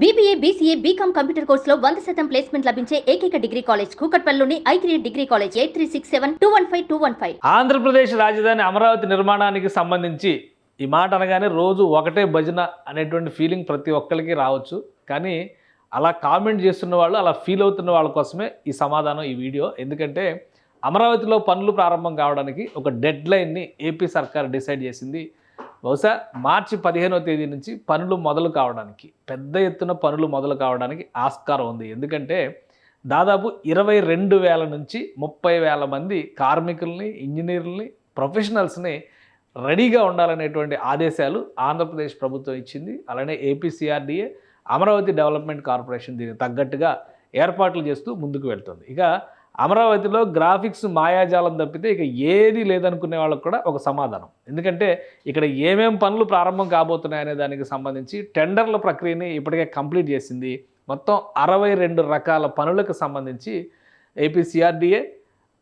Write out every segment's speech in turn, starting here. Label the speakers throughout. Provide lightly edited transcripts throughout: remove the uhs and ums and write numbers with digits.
Speaker 1: BBA, BCA, BCom computer కోర్సులో 100% placement లభించే ఏకైక డిగ్రీ కాలేజ్ కూకట్పల్లిలోని I3 డిగ్రీ కాలేజ్ 8367215215.
Speaker 2: ఆంధ్రప్రదేశ్ రాజధాని అమరావతి నిర్మాణానికి సంబంధించి ఈ మాట అనగానే రోజు ఒకటే భజన అనేటువంటి ఫీలింగ్ ప్రతి ఒక్కరికి రావచ్చు. కానీ అలా కామెంట్ చేస్తున్న వాళ్ళు, అలా ఫీల్ అవుతున్న వాళ్ళ కోసమే ఈ సమాధానం, ఈ వీడియో. ఎందుకంటే అమరావతిలో పనులు ప్రారంభం కావడానికి ఒక డెడ్ లైన్ని ఏపీ సర్కార్ డిసైడ్ చేసింది. బహుశా మార్చి 15వ తేదీ నుంచి పనులు మొదలు కావడానికి, పెద్ద ఎత్తున పనులు మొదలు కావడానికి ఆస్కారం ఉంది. ఎందుకంటే దాదాపు 22,000 నుంచి 30,000 మంది కార్మికుల్ని, ఇంజనీర్లని, ప్రొఫెషనల్స్ని రెడీగా ఉండాలనేటువంటి ఆదేశాలు ఆంధ్రప్రదేశ్ ప్రభుత్వం ఇచ్చింది. అలానే ఏపీసీఆర్డీఏ, అమరావతి డెవలప్మెంట్ కార్పొరేషన్ దీనికి తగ్గట్టుగా ఏర్పాట్లు చేస్తూ ముందుకు వెళ్తుంది. ఇక అమరావతిలో గ్రాఫిక్స్ మాయాజాలం తప్పితే ఇక ఏది లేదనుకునే వాళ్ళకు కూడా ఒక సమాధానం. ఎందుకంటే ఇక్కడ ఏమేం పనులు ప్రారంభం కాబోతున్నాయనే దానికి సంబంధించి టెండర్ల ప్రక్రియని ఇప్పటికే కంప్లీట్ చేసింది. మొత్తం 62 రకాల పనులకు సంబంధించి ఏపీసీఆర్డీఏ,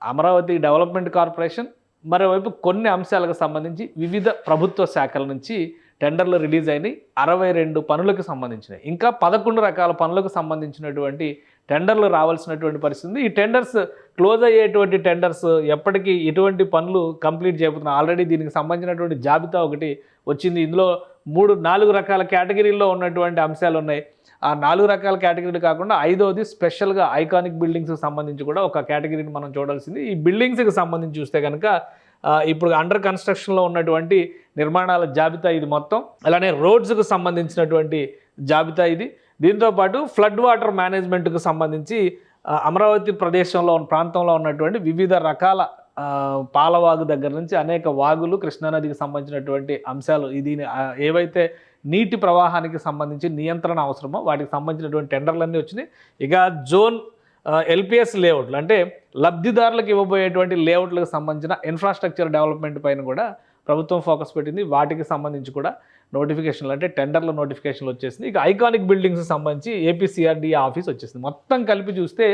Speaker 2: అమరావతి డెవలప్మెంట్ కార్పొరేషన్, మరోవైపు కొన్ని అంశాలకు సంబంధించి వివిధ ప్రభుత్వ శాఖల నుంచి టెండర్లు రిలీజ్ అయినాయి. 62 పనులకు సంబంధించినవి, ఇంకా 11 రకాల పనులకు సంబంధించినటువంటి టెండర్లు రావాల్సినటువంటి పరిస్థితి. ఈ టెండర్స్ క్లోజ్ అయ్యేటువంటి టెండర్స్ ఎప్పటికీ ఎటువంటి పనులు కంప్లీట్ చేయబోతున్నారు. ఆల్రెడీ దీనికి సంబంధించినటువంటి జాబితా ఒకటి వచ్చింది. ఇందులో 4 రకాల కేటగిరీల్లో ఉన్నటువంటి అంశాలు ఉన్నాయి. ఆ 4 రకాల కేటగిరీలు కాకుండా 5వది స్పెషల్గా ఐకానిక్ బిల్డింగ్స్కి సంబంధించి కూడా ఒక కేటగిరీని మనం చూడాల్సింది. ఈ బిల్డింగ్స్కి సంబంధించి చూస్తే కనుక ఇప్పుడు అండర్ కన్స్ట్రక్షన్లో ఉన్నటువంటి నిర్మాణాల జాబితా ఇది మొత్తం. అలానే రోడ్స్కు సంబంధించినటువంటి జాబితా ఇది. దీంతోపాటు ఫ్లడ్ వాటర్ మేనేజ్మెంట్కు సంబంధించి అమరావతి ప్రాంతంలో ఉన్నటువంటి వివిధ రకాల పాలవాగు దగ్గర నుంచి అనేక వాగులు, కృష్ణానదికి సంబంధించినటువంటి అంశాలు, ఇది ఏవైతే నీటి ప్రవాహానికి సంబంధించి నియంత్రణ అవసరమో వాటికి సంబంధించినటువంటి టెండర్లన్నీ వచ్చినాయి. ఇక జోన్ ఎల్పిఎస్ లేఅవుట్లు అంటే లబ్ధిదారులకు ఇవ్వబోయేటువంటి లేఅవుట్లకు సంబంధించిన ఇన్ఫ్రాస్ట్రక్చర్ డెవలప్మెంట్ పైన కూడా ప్రభుత్వం ఫోకస్ పెట్టింది. వాటికి సంబంధించి కూడా నోటిఫికేషన్లు అంటే టెండర్ల నోటిఫికేషన్లు వచ్చేసింది. ఇక ఐకానిక్ బిల్డింగ్స్కి సంబంధించి ఏపీసీఆర్డీఏ ఆఫీస్ వచ్చేసింది. మొత్తం కలిపి చూస్తే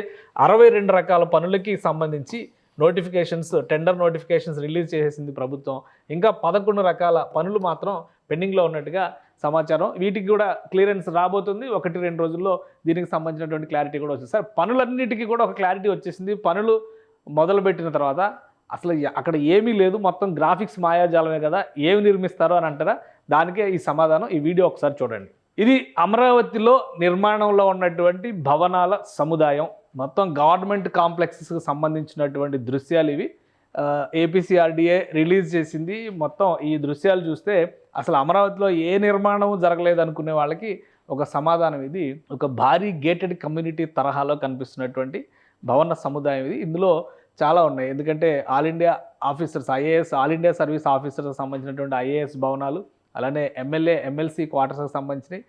Speaker 2: 62 రకాల పనులకి సంబంధించి నోటిఫికేషన్స్, టెండర్ నోటిఫికేషన్స్ రిలీజ్ చేసేసింది ప్రభుత్వం. ఇంకా 11 రకాల పనులు మాత్రం పెండింగ్లో ఉన్నట్టుగా సమాచారం. వీటికి కూడా క్లియరెన్స్ రాబోతుంది. 1-2 రోజుల్లో దీనికి సంబంధించినటువంటి క్లారిటీ కూడా వచ్చింది. సార్, పనులన్నిటికీ కూడా ఒక క్లారిటీ వచ్చేసింది. పనులు మొదలుపెట్టిన తర్వాత అసలు అక్కడ ఏమీ లేదు, మొత్తం గ్రాఫిక్స్ మాయాజాలమే కదా, ఏమి నిర్మిస్తారో అని అంటారా? దానికే ఈ సమాధానం. ఈ వీడియో ఒకసారి చూడండి. ఇది అమరావతిలో నిర్మాణంలో ఉన్నటువంటి భవనాల సముదాయం, మొత్తం గవర్నమెంట్ కాంప్లెక్సెస్కి సంబంధించినటువంటి దృశ్యాలు ఇవి. ఏపీసీఆర్డీఏ రిలీజ్ చేసింది. మొత్తం ఈ దృశ్యాలు చూస్తే అసలు అమరావతిలో ఏ నిర్మాణం జరగలేదు అనుకునే వాళ్ళకి ఒక సమాధానం. ఇది ఒక భారీ గేటెడ్ కమ్యూనిటీ తరహాలో కనిపిస్తున్నటువంటి భవన సముదాయం ఇది. ఇందులో చాలా ఉన్నాయి. ఎందుకంటే all India officers, IAS, all India service ఆఫీసర్స్కి సంబంధించినటువంటి ఐఏఎస్ భవనాలు, అలానే ఎమ్మెల్యే, ఎమ్మెల్సీ క్వార్టర్స్కి సంబంధించినవి,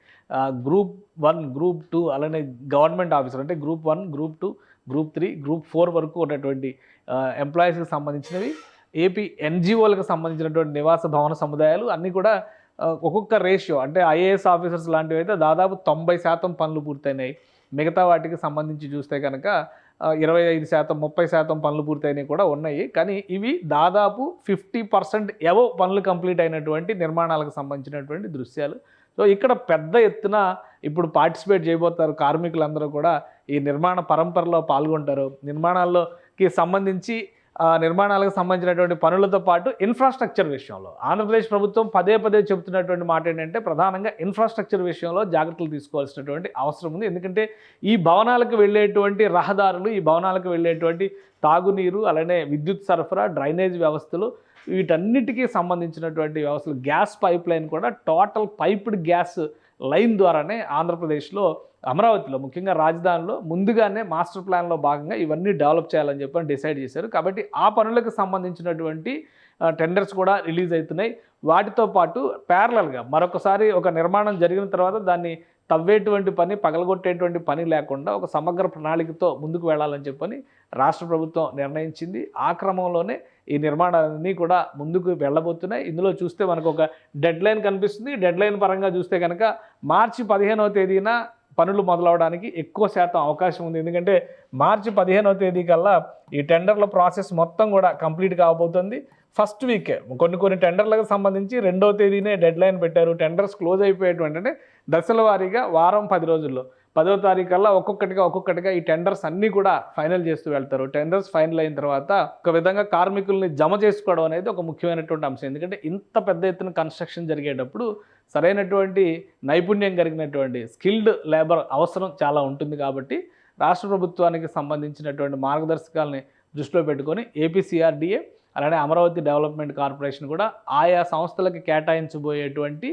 Speaker 2: గ్రూప్ 1, గ్రూప్ 2, అలానే గవర్నమెంట్ ఆఫీసర్ అంటే గ్రూప్ 1, గ్రూప్ 2, గ్రూప్ 3, గ్రూప్ 4 వరకు ఉన్నటువంటి ఎంప్లాయీస్కి సంబంధించినవి, ఏపీ ఎన్జిఓలకు సంబంధించినటువంటి నివాస భవన సముదాయాలు అన్నీ కూడా ఒక్కొక్క రేషియో అంటే ఐఏఎస్ ఆఫీసర్స్ లాంటివి అయితే దాదాపు 90% పనులు పూర్తయినాయి. మిగతా వాటికి సంబంధించి చూస్తే కనుక 25%, 30% పనులు పూర్తయినవి కూడా ఉన్నాయి. కానీ ఇవి దాదాపు 50% ఎబవ్ పనులు కంప్లీట్ అయినటువంటి నిర్మాణాలకు సంబంధించినటువంటి దృశ్యాలు. సో ఇక్కడ పెద్ద ఎత్తున ఇప్పుడు పార్టిసిపేట్ చేయబోతారు కార్మికులందరూ కూడా. ఈ నిర్మాణ పరంపరలో పాల్గొంటారు. నిర్మాణాల్లోకి సంబంధించి నిర్మాణాలకు సంబంధించినటువంటి పనులతో పాటు ఇన్ఫ్రాస్ట్రక్చర్ విషయంలో ఆంధ్రప్రదేశ్ ప్రభుత్వం పదే చెబుతున్నటువంటి మాట ఏంటంటే ప్రధానంగా ఇన్ఫ్రాస్ట్రక్చర్ విషయంలో జాగ్రత్తలు తీసుకోవాల్సినటువంటి అవసరం ఉంది. ఎందుకంటే ఈ భవనాలకు వెళ్ళేటువంటి రహదారులు, ఈ భవనాలకు వెళ్ళేటువంటి తాగునీరు, అలానే విద్యుత్ సరఫరా, డ్రైనేజ్ వ్యవస్థలు, వీటన్నిటికీ సంబంధించినటువంటి వ్యవస్థలు, గ్యాస్ పైప్ లైన్ కూడా టోటల్ పైప్డ్ గ్యాస్ లైన్ ద్వారానే ఆంధ్రప్రదేశ్లో, అమరావతిలో, ముఖ్యంగా రాజధానిలో ముందుగానే మాస్టర్ ప్లాన్లో భాగంగా ఇవన్నీ డెవలప్ చేయాలని చెప్పి డిసైడ్ చేశారు. కాబట్టి ఆ పనులకు సంబంధించినటువంటి టెండర్స్ కూడా రిలీజ్ అవుతున్నాయి. వాటితో పాటు ప్యారలల్గా మరొకసారి ఒక నిర్మాణం జరిగిన తర్వాత దాన్ని తవ్వేటువంటి పని, పగలగొట్టేటువంటి పని లేకుండా ఒక సమగ్ర ప్రణాళికతో ముందుకు వెళ్ళాలని చెప్పని రాష్ట్ర ప్రభుత్వం నిర్ణయించింది. ఆ క్రమంలోనే ఈ నిర్మాణాలన్నీ కూడా ముందుకు వెళ్ళబోతున్నాయి. ఇందులో చూస్తే మనకు ఒక డెడ్ లైన్ కనిపిస్తుంది. డెడ్ లైన్ పరంగా చూస్తే కనుక మార్చి 15వ తేదీన పనులు మొదలవడానికి ఎక్కువ శాతం అవకాశం ఉంది. ఎందుకంటే మార్చి 15వ తేదీ కల్లా ఈ టెండర్ల ప్రాసెస్ మొత్తం కూడా కంప్లీట్ కాబోతుంది. ఫస్ట్ వీకే కొన్ని టెండర్లకు సంబంధించి 2వ తేదీనే డెడ్ లైన్ పెట్టారు. టెండర్స్ క్లోజ్ అయిపోయేటువంటి అంటే దశల వారీగా వారం 10 రోజుల్లో 10వ తారీఖు కల్లా ఒక్కొక్కటిగా ఈ టెండర్స్ అన్నీ కూడా ఫైనల్ చేస్తూ వెళ్తారు. టెండర్స్ ఫైనల్ అయిన తర్వాత ఒక విధంగా కార్మికుల్ని జమ చేసుకోవడం అనేది ఒక ముఖ్యమైనటువంటి అంశం. ఎందుకంటే ఇంత పెద్ద ఎత్తున కన్స్ట్రక్షన్ జరిగేటప్పుడు సరైనటువంటి నైపుణ్యం కలిగినటువంటి స్కిల్డ్ లేబర్ అవసరం చాలా ఉంటుంది. కాబట్టి రాష్ట్ర ప్రభుత్వానికి సంబంధించినటువంటి మార్గదర్శకాలని దృష్టిలో పెట్టుకొని ఏపీసీఆర్డీఏ అలానే అమరావతి డెవలప్మెంట్ కార్పొరేషన్ కూడా ఆయా సంస్థలకు కేటాయించబోయేటువంటి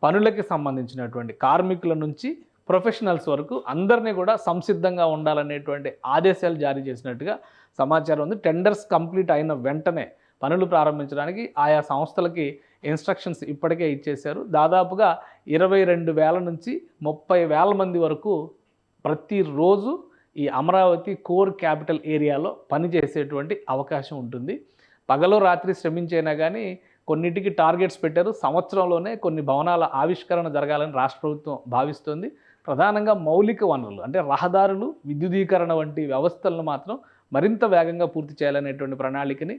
Speaker 2: పనులకి సంబంధించినటువంటి కార్మికుల నుంచి ప్రొఫెషనల్స్ వరకు అందరినీ కూడా సంసిద్ధంగా ఉండాలనేటువంటి ఆదేశాలు జారీ చేసినట్టుగా సమాచారం ఉంది. టెండర్స్ కంప్లీట్ అయిన వెంటనే పనులు ప్రారంభించడానికి ఆయా సంస్థలకి ఇన్స్ట్రక్షన్స్ ఇప్పటికే ఇచ్చేశారు. దాదాపుగా 22,000 నుంచి 30,000 మంది వరకు ప్రతిరోజు ఈ అమరావతి కోర్ క్యాపిటల్ ఏరియాలో పనిచేసేటువంటి అవకాశం ఉంటుంది. పగలు రాత్రి శ్రమించైనా కానీ కొన్నిటికి టార్గెట్స్ పెట్టారు. సంవత్సరంలోనే కొన్ని భవనాల ఆవిష్కరణ జరగాలని రాష్ట్ర ప్రభుత్వం భావిస్తుంది. ప్రధానంగా మౌలిక వనరులు అంటే రహదారులు, విద్యుదీకరణ వంటి వ్యవస్థలను మాత్రం మరింత వేగంగా పూర్తి చేయాలనేటువంటి ప్రణాళికని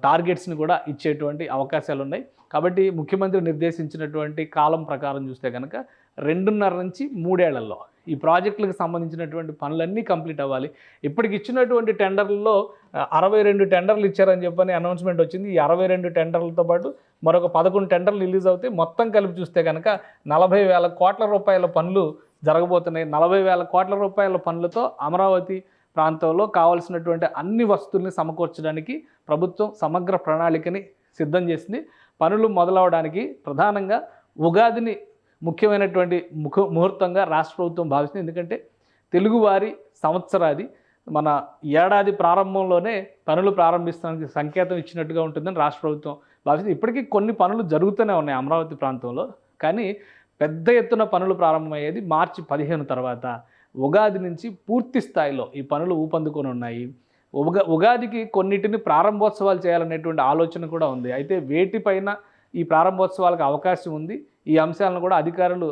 Speaker 2: టార్గెట్స్ని కూడా ఇచ్చేటువంటి అవకాశాలు ఉన్నాయి. కాబట్టి ముఖ్యమంత్రి నిర్దేశించినటువంటి కాలం ప్రకారం చూస్తే కనుక 2.5 నుంచి 3 ఏళ్లలో ఈ ప్రాజెక్టులకు సంబంధించినటువంటి పనులన్నీ కంప్లీట్ అవ్వాలి. ఇప్పటికి ఇచ్చినటువంటి టెండర్లలో 62 టెండర్లు ఇచ్చారని చెప్పని అనౌన్స్మెంట్ వచ్చింది. ఈ 62 టెండర్లతో పాటు మరొక 11 టెండర్లు రిలీజ్ అవుతాయి. మొత్తం కలిపి చూస్తే కనుక 40,000 కోట్ల రూపాయల పనులు జరగబోతున్నాయి. 40,000 కోట్ల రూపాయల పనులతో అమరావతి ప్రాంతంలో కావాల్సినటువంటి అన్ని వస్తువుల్ని సమకూర్చడానికి ప్రభుత్వం సమగ్ర ప్రణాళికని సిద్ధం చేసింది. పనులు మొదలవడానికి ప్రధానంగా ఉగాదిని ముఖ్యమైనటువంటి ముహూర్తంగా రాష్ట్ర ప్రభుత్వం భావిస్తుంది. ఎందుకంటే తెలుగువారి సంవత్సరాది మన ఏడాది ప్రారంభంలోనే పనులు ప్రారంభిస్తానికి సంకేతం ఇచ్చినట్టుగా ఉంటుందని రాష్ట్ర ప్రభుత్వం భావిస్తుంది. ఇప్పటికీ కొన్ని పనులు జరుగుతూనే ఉన్నాయి అమరావతి ప్రాంతంలో. కానీ పెద్ద ఎత్తున పనులు ప్రారంభమయ్యేది మార్చి 15 తర్వాత. ఉగాది నుంచి పూర్తి స్థాయిలో ఈ పనులు ఊపందుకొని ఉన్నాయి. ఉగాదికి కొన్నిటిని ప్రారంభోత్సవాలు చేయాలనేటువంటి ఆలోచన కూడా ఉంది. అయితే వేటిపైన ఈ ప్రారంభోత్సవాలకు అవకాశం ఉంది, ఈ అంశాలను కూడా అధికారులు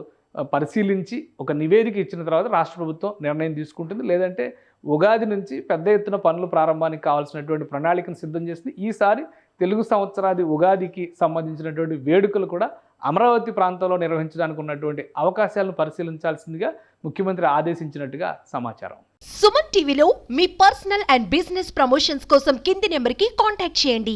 Speaker 2: పరిశీలించి ఒక నివేదిక ఇచ్చిన తర్వాత రాష్ట్ర ప్రభుత్వం నిర్ణయం తీసుకుంటుంది. లేదంటే ఉగాది నుంచి పెద్ద ఎత్తున పనులు ప్రారంభానికి కావాల్సినటువంటి ప్రణాళికను సిద్ధం చేసింది. ఈసారి తెలుగు సంవత్సరాది ఉగాదికి సంబంధించినటువంటి వేడుకలు కూడా అమరావతి ప్రాంతంలో నిర్వహించడానికి ఉన్నటువంటి అవకాశాలను పరిశీలించాల్సిందిగా ముఖ్యమంత్రి ఆదేశించినట్టుగా సమాచారం.
Speaker 3: సుమన్ టీవీలో మీ పర్సనల్ అండ్ బిజినెస్ ప్రమోషన్స్ కోసం కింది నెంబర్కి కాంటాక్ట్ చేయండి.